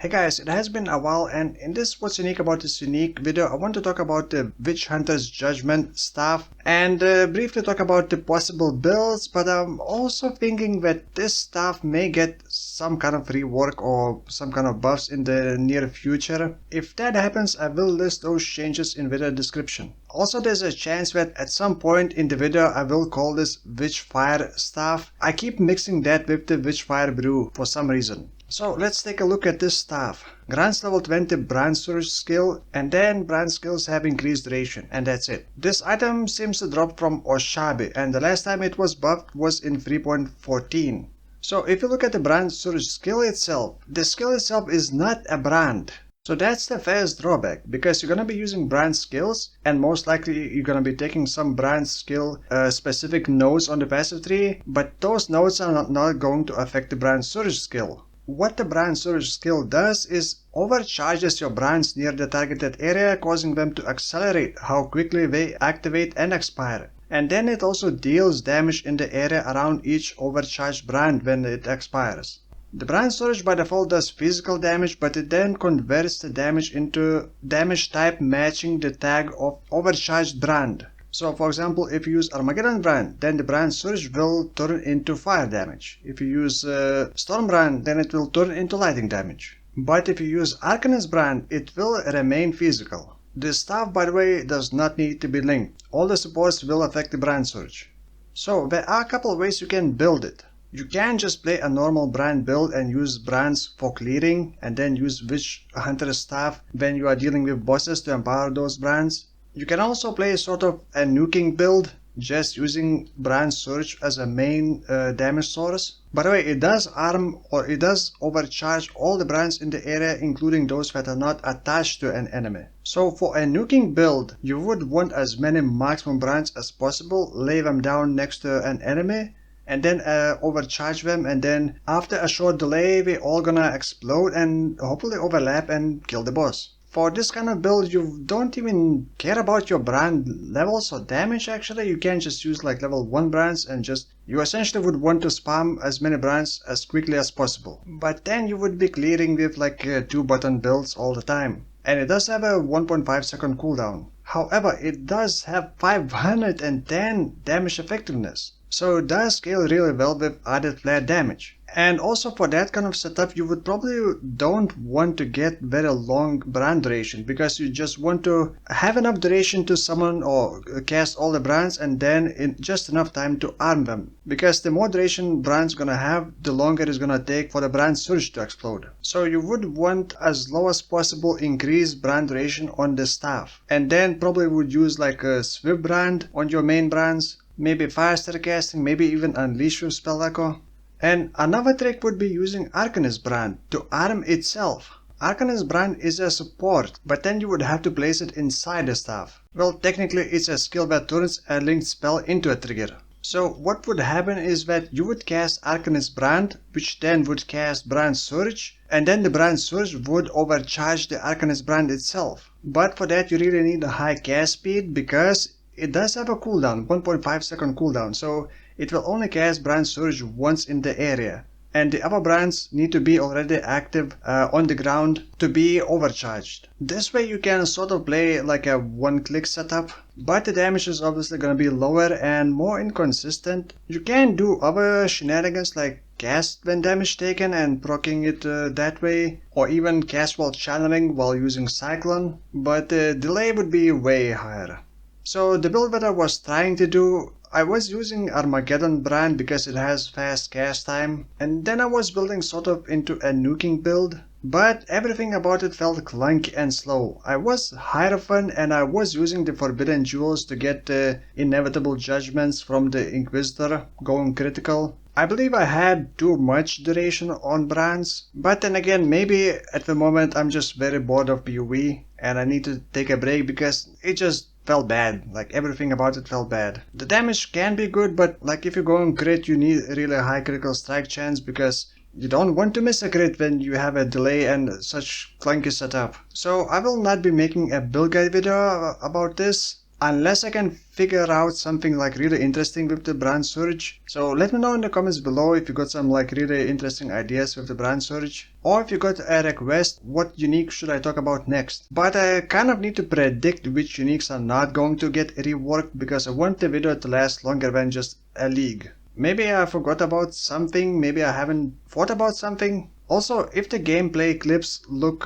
Hey guys, it has been a while, and in this What's Unique About This Unique video, I want to talk about the Witchhunter's Judgment staff and briefly talk about the possible builds, but I'm also thinking that this staff may get some kind of rework or some kind of buffs in the near future. If that happens, I will list those changes in video description. Also, there's a chance that at some point in the video I will call this Witchfire staff. I keep mixing that with the Witchfire brew for some reason. So let's take a look at this staff. Grants level 20 Brandsurge skill, and then brand skills have increased duration, and that's it. This item seems to drop from Oshabi, and the last time it was buffed was in 3.14. So if you look at the Brandsurge skill itself, the skill itself is not a brand. So that's the first drawback, because you're going to be using brand skills, and most likely you're going to be taking some brand skill specific nodes on the passive tree, but those nodes are not going to affect the Brandsurge skill. What the Brandsurge skill does is overcharges your brands near the targeted area, causing them to accelerate how quickly they activate and expire. And then it also deals damage in the area around each overcharged brand when it expires. The Brandsurge by default does physical damage, but it then converts the damage into damage type matching the tag of overcharged brand. So for example, if you use Armageddon brand, then the Brandsurge will turn into fire damage. If you use Storm brand, then it will turn into lightning damage. But if you use Arcanist brand, it will remain physical. This staff, by the way, does not need to be linked. All the supports will affect the Brandsurge. So there are a couple of ways you can build it. You can just play a normal brand build and use brands for clearing, and then use Witchhunter staff when you are dealing with bosses to empower those brands. You can also play sort of a nuking build, just using Brandsurge as a main damage source. By the way, it does arm or it does overcharge all the brands in the area, including those that are not attached to an enemy. So for a nuking build, you would want as many maximum brands as possible, lay them down next to an enemy, and then overcharge them, and then after a short delay, they're all gonna explode and hopefully overlap and kill the boss. For this kind of build, you don't even care about your brand levels or damage actually. You can just use like level 1 brands and you essentially would want to spam as many brands as quickly as possible. But then you would be clearing with like 2-button builds all the time. And it does have a 1.5 second cooldown. However, it does have 510 damage effectiveness. So it does scale really well with added flare damage. And also for that kind of setup, you would probably don't want to get very long brand duration, because you just want to have enough duration to summon or cast all the brands, and then in just enough time to arm them. Because the more duration brands gonna have, the longer it's gonna take for the Brandsurge to explode. So you would want as low as possible increased brand duration on the staff. And then probably would use like a Swift brand on your main brands, maybe Fire Star casting, maybe even Unleash with Spell Echo. And another trick would be using Arcanist brand to arm itself. Arcanist brand is a support, but then you would have to place it inside the staff. Well, technically it's a skill that turns a linked spell into a trigger. So what would happen is that you would cast Arcanist brand, which then would cast Brandsurge, and then the Brandsurge would overcharge the Arcanist brand itself. But for that you really need a high cast speed, because it does have a cooldown, 1.5 second cooldown, so it will only cast Brandsurge once in the area, and the other brands need to be already active on the ground to be overcharged. This way you can sort of play like a one-click setup, but the damage is obviously going to be lower and more inconsistent. You can do other shenanigans like cast when damage taken and proccing it that way, or even cast while channeling while using Cyclone, but the delay would be way higher. So the build that I was trying to do, I was using Armageddon brand because it has fast cast time, and then I was building sort of into a nuking build, but everything about it felt clunky and slow. I was Hierophant and I was using the Forbidden Jewels to get the inevitable judgments from the Inquisitor going critical. I believe I had too much duration on brands, but then again, maybe at the moment I'm just very bored of PoE and I need to take a break because it just felt bad. Like everything about it felt bad. The damage can be good, but like if you're going crit, you need really high critical strike chance, because you don't want to miss a crit when you have a delay and such clunky setup. So I will not be making a build guide video about this. unless I can figure out something like really interesting with the Brandsurge. So let me know in the comments below if you got some like really interesting ideas with the Brandsurge, or if you got a request what unique should I talk about next. But I kind of need to predict which uniques are not going to get reworked because I want the video to last longer than just a league. Maybe I forgot about something, maybe I haven't thought about something. Also, if the gameplay clips look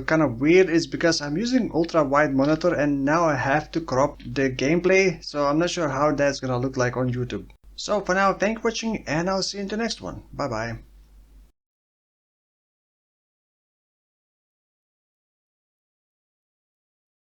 kind of weird, it's because I'm using ultra wide monitor and now I have to crop the gameplay, so I'm not sure how that's gonna look like on YouTube. So for now, thank you for watching and I'll see you in the next one. Bye bye.